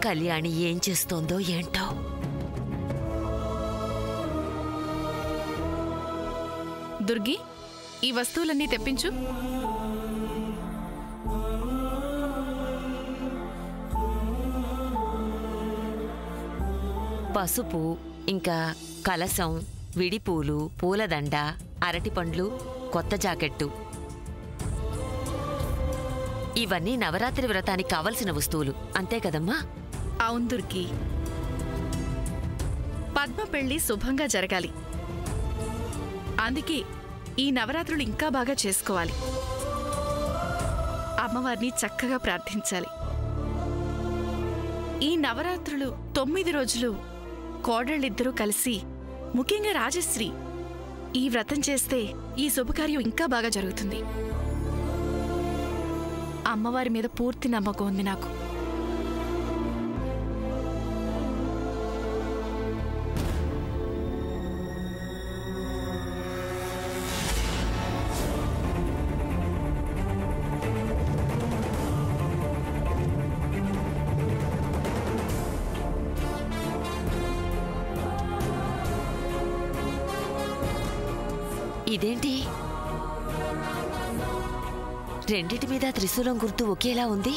కళ్యాణి ఏం చేస్తోందో ఏంటో. దుర్గి, ఈ వస్తువులన్నీ తెప్పించు. పసుపు, ఇంకా కలసం, విడిపూలు, పూలదండ, అరటిపండ్లు, కొత్త జాకెట్టు. ఇవన్నీ నవరాత్రి వ్రతానికి కావలసిన వస్తువులు అంతే కదమ్మా? అవును దుర్గి. పద్మ పెళ్లి శుభంగా జరగాలి. అందుకే ఈ నవరాత్రులు ఇంకా బాగా చేసుకోవాలి. అమ్మవారిని చక్కగా ప్రార్థించాలి. ఈ నవరాత్రులు 9 రోజులు కోడళ్ళిద్దరూ కలిసి, ముఖ్యంగా రాజశ్రీ ఈ వ్రతం చేస్తే ఈ శుభకార్యం ఇంకా బాగా జరుగుతుంది. అమ్మవారి మీద పూర్తి నమ్మకం ఉంది నాకు. ఇదేంటి, రెండిటి మీద త్రిశూలం గుర్తు ఒకేలా ఉంది?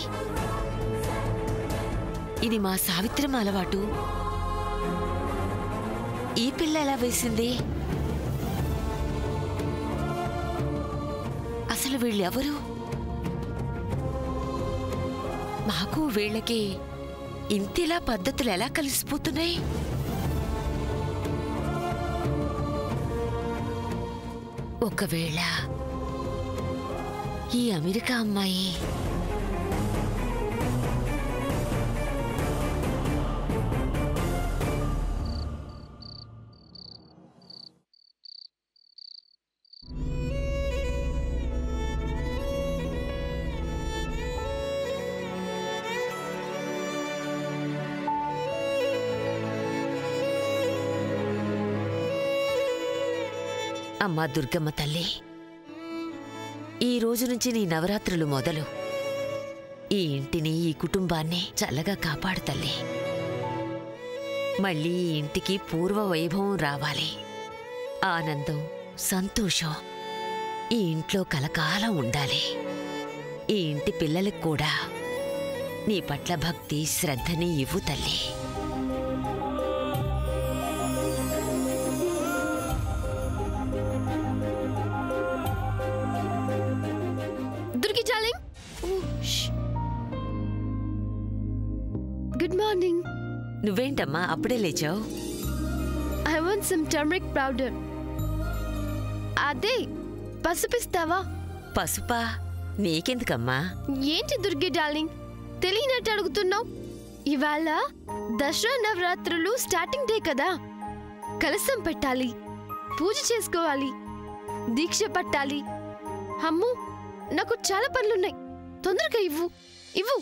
ఇది మా సావిత్రమ్మ అలవాటు. ఈ పిల్ల ఎలా వేసింది? అసలు వీళ్ళెవరు? మాకు వీళ్ళకి ఇంతలా పద్ధతులు ఎలా కలిసిపోతున్నాయి? ఒకవేళ ఈ అమెరికా అమ్మాయి అమ్మా దుర్గమ్మ తల్లి, ఈ రోజు నుంచి నీ నవరాత్రులు మొదలు. ఈ ఇంటిని, ఈ కుటుంబాన్ని చల్లగా కాపాడు తల్లి. మళ్ళీ ఈ ఇంటికి పూర్వ వైభవం రావాలి. ఆనందం, సంతోషం ఈ ఇంట్లో కలకాలం ఉండాలి. ఈ ఇంటి పిల్లలకు కూడా నీ పట్ల భక్తి, శ్రద్ధని ఇవ్వు తల్లి. Good morning. నువ్వేంటమ్మా అప్పుడే లేచావు? I want some turmeric powder. అదే పసుపిస్తావా? పసుపా? నీకెందుకమ్మా? ఏంటి దుర్గి డార్లింగ్, తెలియనట్టు అడుగుతున్నావు? ఇవాళ దసరా నవరాత్రులు స్టార్టింగ్ డే కదా. కలసం పెట్టాలి, పూజ చేసుకోవాలి, దీక్ష పట్టాలి. అమ్ము, నాకు చాలా పనులున్నాయి. తొందరగా ఇవ్వు ఇవ్వు.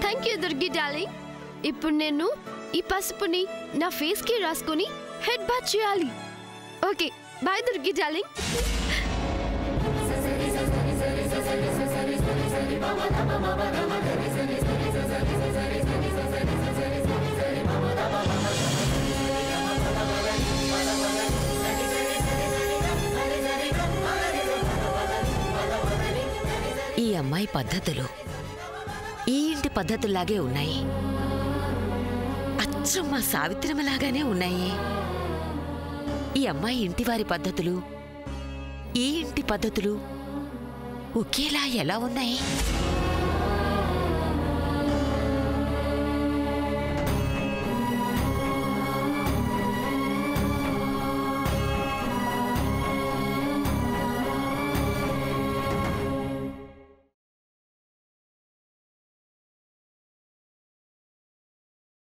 Thank you Durgi darling. ఇప్పుడు నేను ఈ పసుపుని నా ఫేస్ కి రాసుకొని హెడ్ బాత్ చేయాలి. Okay, bye Durgi darling. ఈ అమ్మాయి పద్ధతులు ఈ ఇంటి పద్ధతుల్లాగే ఉన్నాయి. అచ్చం మా సావిత్రమ్మలాగానే ఉన్నాయి. ఈ అమ్మాయి ఇంటివారి పద్ధతులు, ఈ ఇంటి పద్ధతులు ఒకేలా ఎలా ఉన్నాయి?